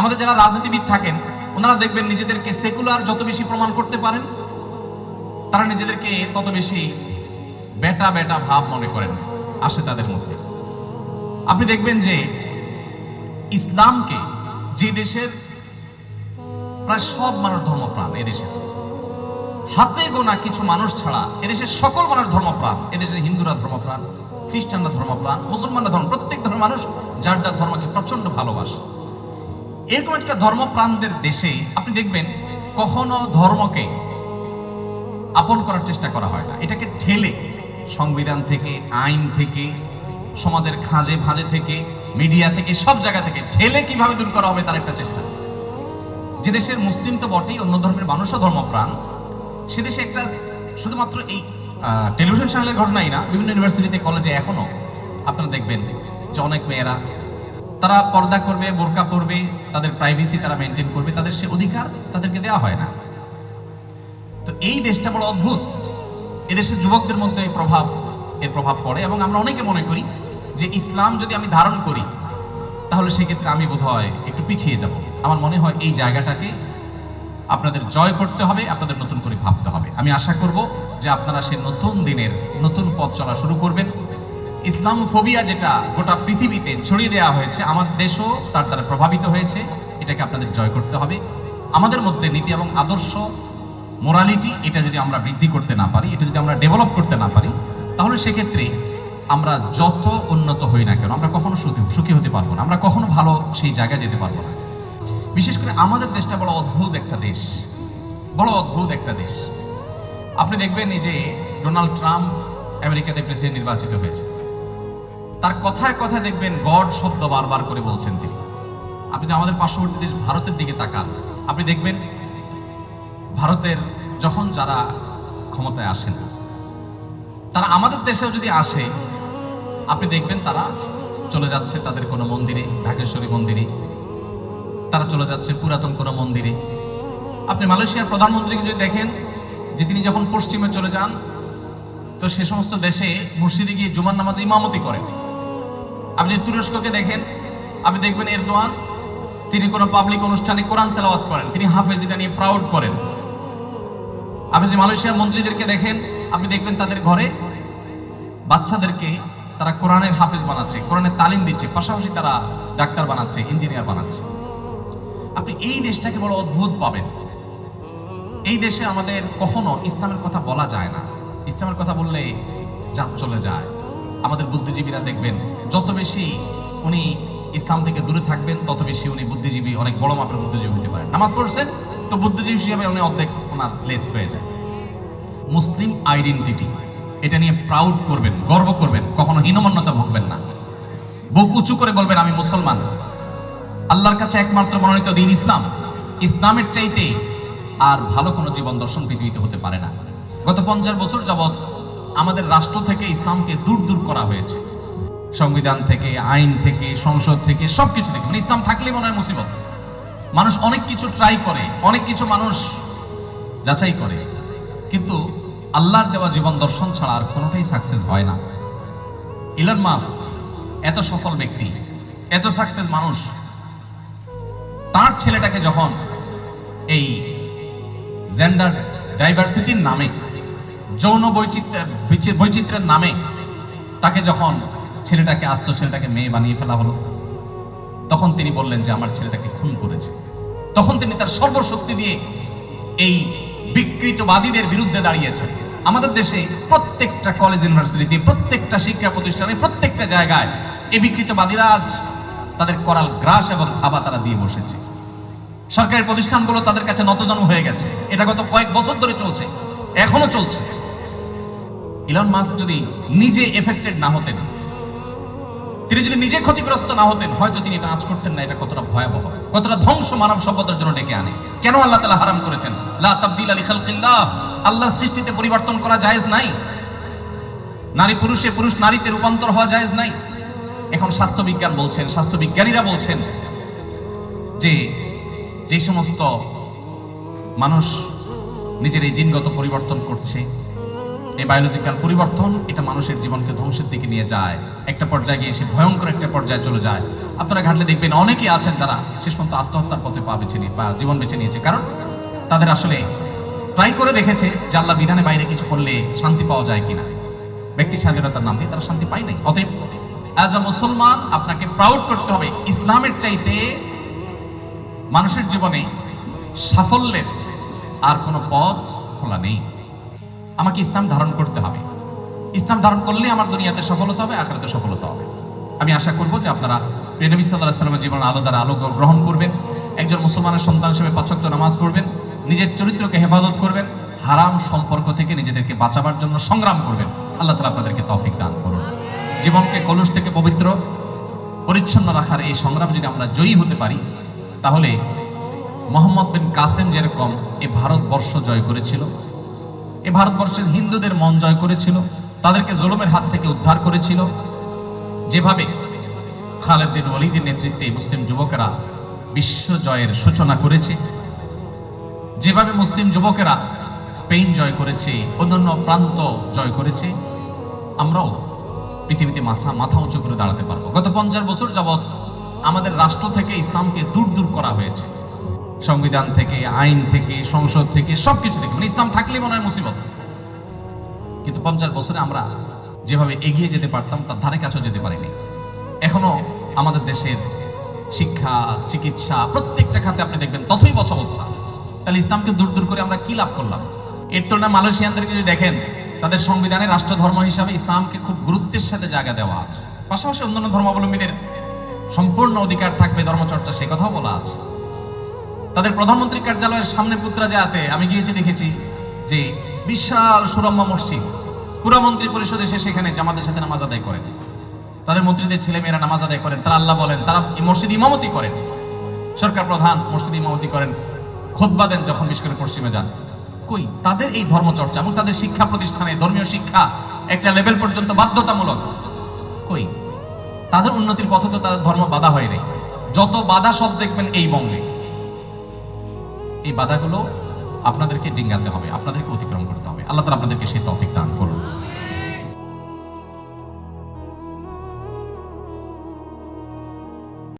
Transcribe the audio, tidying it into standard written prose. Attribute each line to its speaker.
Speaker 1: আমাদের যারা রাজনীতিবিদ থাকেন ওনারা দেখবেন নিজেদেরকে সেকুলার যত বেশি প্রমাণ করতে পারেন তারা নিজেদেরকে তত বেশি বেটা বেটা ভাব মনে করেন আসে তাদের মধ্যে। আপনি দেখবেন যে ইসলামকে যে দেশের প্রায় সব মানুষ ধর্মপ্রাণ, এদেশের হাতে গোনা কিছু মানুষ ছাড়া এদেশের সকল মানুষ ধর্মপ্রাণ। এদেশের হিন্দুরা ধর্মপ্রাণ, খ্রিস্টানরা ধর্মপ্রাণ, মুসলমানরা ধর্ম, প্রত্যেক ধর্মের মানুষ যার যার ধর্মকে প্রচন্ড ভালোবাসে। এরকম একটা ধর্মপ্রাণদের দেশে আপনি দেখবেন কখনো ধর্মকে আপন করার চেষ্টা করা হয় না। এটাকে ঠেলে সংবিধান থেকে, আইন থেকে, সমাজের খাঁজে ভাঁজে থেকে, মিডিয়া থেকে, সব জায়গা থেকে ঠেলে কিভাবে দূর করা হবে তার একটা চেষ্টা। যে দেশের মুসলিম তো বটেই, অন্য ধর্মের মানুষও ধর্মপ্রাণ, সে দেশে একটা শুধুমাত্র এই টেলিভিশন চ্যানেলের ঘটনাই না, বিভিন্ন ইউনিভার্সিটিতে, কলেজে এখনো আপনারা দেখবেন যে অনেক মেয়েরা তারা পর্দা করবে, বোরকা পরবে, তাদের প্রাইভেসি তারা মেনটেন করবে, তাদের সে অধিকার তাদেরকে দেওয়া হয় না। তো এই দেশটা বড় অদ্ভুত। এদেশের যুবকদের মধ্যে এর প্রভাব পড়ে এবং আমরা অনেকে মনে করি যে ইসলাম যদি আমি ধারণ করি তাহলে সেক্ষেত্রে আমি বোধহয় একটু পিছিয়ে যাব। আমার মনে হয় এই জায়গাটাকে আপনাদের জয় করতে হবে, আপনাদের নতুন করে ভাবতে হবে। আমি আশা করব যে আপনারা সে নতুন দিনের নতুন পথ চলা শুরু করবেন। ইসলামোফোবিয়া যেটা গোটা পৃথিবীতে ছড়িয়ে দেওয়া হয়েছে, আমাদের দেশও তার দ্বারা প্রভাবিত হয়েছে, এটাকে আপনাদের জয় করতে হবে। আমাদের মধ্যে নীতি এবং আদর্শ, মোরালিটি, এটা যদি আমরা বৃদ্ধি করতে না পারি, এটা যদি আমরা ডেভেলপ করতে না পারি, তাহলে সেক্ষেত্রে আমরা যত উন্নত হই না কেন আমরা কখনো সুখী হতে পারবো না, আমরা কখনো ভালো সেই জায়গায় যেতে পারবো না। বিশেষ করে আমাদের দেশটা বড় অদ্ভুত একটা দেশ, বড় অদ্ভুত একটা দেশ। আপনি দেখবেন এই যে ডোনাল্ড ট্রাম্প আমেরিকাতে প্রেসিডেন্ট নির্বাচিত হয়েছে, তার কথায় কথায় দেখবেন গড শব্দ বারবার করে বলছেন তিনি। আপনি যদি আমাদের পার্শ্ববর্তী দেশ ভারতের দিকে তাকান, আপনি দেখবেন ভারতের যখন যারা ক্ষমতায় আসেন তারা আমাদের দেশেও যদি আসে, আপনি দেখবেন তারা চলে যাচ্ছে তাদের কোনো মন্দিরে, ঢাকেশ্বরী মন্দিরে, তারা চলে যাচ্ছে পুরাতন কোনো মন্দিরে। আপনি মালয়েশিয়ার প্রধানমন্ত্রীকে যদি দেখেন যে তিনি যখন পশ্চিমে চলে যান তো সে সমস্ত দেশে মসজিদে গিয়ে জুমার নামাজে ইমামতি করেন। আপনি যদি তুরস্ককে দেখেন, আপনি দেখবেন এরদোয়ান তিনি কোনো পাবলিক অনুষ্ঠানে কোরআন তেলাওয়াত করেন, তিনি হাফেজ, এটা নিয়ে প্রাউড করেন। আপনি যদি মালয়েশিয়ার মন্ত্রীদেরকে দেখেন, আপনি দেখবেন তাদের ঘরে বাচ্চাদেরকে তারা কোরআনের হাফেজ বানাচ্ছে, কোরআনের তালিম দিচ্ছে, পাশাপাশি তারা ডাক্তার বানাচ্ছে, ইঞ্জিনিয়ার বানাচ্ছে। আপনি এই দেশটাকে বড় অদ্ভুত পাবেন। এই দেশে আমাদের কখনো ইসলামের কথা বলা যায় না, ইসলামের কথা বললে জাত চলে যায়। আমাদের বুদ্ধিজীবীরা দেখবেন যত বেশি উনি ইসলাম থেকে দূরে থাকবেন তত বেশি উনি বুদ্ধিজীবী, অনেক বড় মাপের বুদ্ধিজীবী হতে পারেন। নামাজ পড়ছেন তো বুদ্ধিজীবী হিসেবে উনি অর্ধেক ওনার লেস হয়ে যায়। মুসলিম আইডেন্টিটি, এটা নিয়ে প্রাউড করবেন, গর্ব করবেন, কখনো হীনমন্যতা ভুগবেন না। বুক উঁচু করে বলবেন আমি মুসলমান, আল্লাহর কাছে একমাত্র মনোনীত দিন ইসলাম। ইসলামের চাইতে আর ভালো কোনো জীবন দর্শন পৃথিবীতে হতে পারে না। গত 50 বছর যাবৎ আমাদের রাষ্ট্র থেকে ইসলামকে দূর দূর করা হয়েছে, সংবিধান থেকে, আইন থেকে, সংসদ থেকে, সবকিছু থেকে। মানে ইসলাম থাকলেই মনে হয় মুসিবত। মানুষ অনেক কিছু ট্রাই করে, অনেক কিছু মানুষ যাচাই করে, কিন্তু আল্লাহর দেওয়া জীবন দর্শন ছাড়া আর কোনোটাই সাকসেস হয় না। ইলন মাস্ক এত সফল ব্যক্তি, এত সাকসেস মানুষ, তার ছেলেটাকে যখন এই জেন্ডার ডাইভার্সিটির নামে, যৌন বৈচিত্র্যের নামে তাকে যখন ছেলেটাকে ছেলেটাকে মেয়ে বানিয়ে ফেলা হলো, তখন তিনি বললেন যে আমার ছেলেটাকে খুন করেছে। তখন তিনি তার সর্বশক্তি দিয়ে এই বিকৃতবাদীদের বিরুদ্ধে দাঁড়িয়েছেন। আমাদের দেশে প্রত্যেকটা কলেজ, ইউনিভার্সিটিতে, প্রত্যেকটা শিক্ষা প্রতিষ্ঠানে, প্রত্যেকটা জায়গায় এই বিকৃতবাদীরা আজ তাদের করাল গ্রাস এবং থাবা তারা দিয়ে বসেছে। সরকারি প্রতিষ্ঠানগুলো তাদের কাছে নতজানু হয়ে গেছে। এটা গত কয়েক বছর ধরে চলছে, এখনো চলছে। ইলন মাস্ক যদি নিজে এফেক্টেড না হতেন, তিনি যদি নিজে ক্ষতিগ্রস্ত না হতেন, হয়তো তিনি এটা আঁচ করতেন না। এটা কতটা ভয়াবহ, কতটা ধ্বংস মানব সভ্যতার জন্য ডেকে আনে। কেন আল্লাহ তাআলা হারাম করেছেন? লা তাবদীলা লিখালকিল্লাহ, আল্লাহর সৃষ্টিতে পরিবর্তন করা জায়েজ নাই। নারী পুরুষে, পুরুষ নারীতে রূপান্তর হওয়া জায়েজ নাই। এখন স্বাস্থ্যবিজ্ঞান বলছেন, স্বাস্থ্যবিজ্ঞানীরা বলছেন যে যে সমস্ত মানুষ নিজের এই জিনগত পরিবর্তন করছে, এই বায়োলজিক্যাল পরিবর্তন এটা মানুষের জীবনকে ধ্বংসের দিকে নিয়ে যায়, একটা পর্যায়ে গিয়ে এসে ভয়ঙ্কর একটা পর্যায়ে চলে যায়। আপনারা ঘাটলে দেখবেন অনেকেই আছেন যারা শেষ পর্যন্ত আত্মহত্যার পথে পা বেছে নিয়ে বা জীবন বেছে নিয়েছে, কারণ তাদের আসলে ট্রাই করে দেখেছে যে আল্লাহ বিধানে বাইরে কিছু করলে শান্তি পাওয়া যায় কিনা, ব্যক্তি স্বাধীনতার নাম দিয়ে তারা শান্তি পায় নাই। অতএব অ্যাজ আ মুসলমান আপনাকে প্রাউড করতে হবে, ইসলামের চাইতে মানুষের জীবনে সাফল্যের আর কোনো পথ খোলা নেই। আমাকে ইসলাম ধারণ করতে হবে, ইসলাম ধারণ করলে আমার দুনিয়াতে সফলতা হবে, আখিরাতে সফলতা হবে। আমি আশা করব যে আপনারা প্রিয় নবী সাল্লাল্লাহু আলাইহি ওয়াসাল্লামের জীবনের আলো দ্বারা আলো গ্রহণ করবেন, একজন মুসলমানের সন্তান হিসেবে 5 ওয়াক্ত নামাজ পড়বেন, নিজের চরিত্রকে হেফাজত করবেন, হারাম সম্পর্ক থেকে নিজেদেরকে বাঁচাবার জন্য সংগ্রাম করবেন। আল্লাহ তাআলা আপনাদেরকে তৌফিক দান করুন। জীবনকে কলুষ থেকে পবিত্র পরিচ্ছন্ন রাখার এই সংগ্রাম যদি আমরা জয়ী হতে পারি, তাহলে মোহাম্মদ বিন কাসেম যেরকম এই ভারতবর্ষ জয় করেছিল, এই ভারতবর্ষের হিন্দুদের মন জয় করেছিল, তাদেরকে জুলুমের হাত থেকে উদ্ধার করেছিল, যেভাবে খালেদ বিন ওয়ালিদের নেতৃত্বে মুসলিম যুবকেরা বিশ্ব জয়ের সূচনা করেছে, যেভাবে মুসলিম যুবকেরা স্পেন জয় করেছে, অন্যান্য প্রান্ত জয় করেছে, আমরাও পৃথিবীতে মাথা উঁচু করে দাঁড়াতে পারবো। গত 50 বছর যাবৎ আমাদের রাষ্ট্র থেকে ইসলামকে দূর দূর করা হয়েছে, সংবিধান থেকে, আইন থেকে, সংসদ থেকে, সবকিছু থেকে। মানে ইসলাম থাকলে মনে হয় মুসিবত, কিন্তু 50 বছরে আমরা যেভাবে এগিয়ে যেতে পারতাম তার ধারে কাছেও যেতে পারিনি। এখনো আমাদের দেশের শিক্ষা, চিকিৎসা, প্রত্যেকটা খাতে আপনি দেখবেন তথই বছ অবস্থা। তাহলে ইসলামকে দূর দূর করে আমরা কি লাভ করলাম? এর তুলনায় মালয়েশিয়ানদেরকে যদি দেখেন, তাদের সংবিধানে রাষ্ট্র ধর্ম হিসাবে ইসলামকে খুব গুরুত্বের সাথে জায়গা দেওয়া আছে। পাশাপাশি অন্যান্য ধর্মাবলম্বীদের সম্পূর্ণ অধিকার থাকবে ধর্মচর্চা, সে কথাও বলা আছে। তাদের প্রধানমন্ত্রী কার্যালয়ের সামনে পুত্রাজাতে আমি গিয়েছি, দেখেছি যে বিশাল সুরম্য মসজিদ, পুরা মন্ত্রী পরিষদ এসে সেখানে জামাতের সাথে নামাজ আদায় করেন, তাদের মন্ত্রীদের ছেলেমেয়েরা নামাজ আদায় করেন, তারা আল্লাহ বলেন, তারা এই মসজিদ ইমামতি করেন, সরকার প্রধান মসজিদ ইমামতি করেন, খুতবা দেন যখন বিশেষ করে পশ্চিমে যান। কই তাদের এই ধর্মচর্চা এবং তাদের শিক্ষা প্রতিষ্ঠানে ধর্মীয় শিক্ষা একটা লেভেল পর্যন্ত বাধ্যতামূলক? কই তাদের উন্নতির পথে তো তাদের ধর্ম বাধা হয় নাই। যত বাধা সব দেখবেন এই বঙ্গে। এই বাধাগুলো আপনাদেরকে ডিঙ্গাতে হবে, আপনাদেরকে অতিক্রম করতে হবে। আল্লাহ তাআলা আপনাদেরকে সেই তৌফিক দান করুন।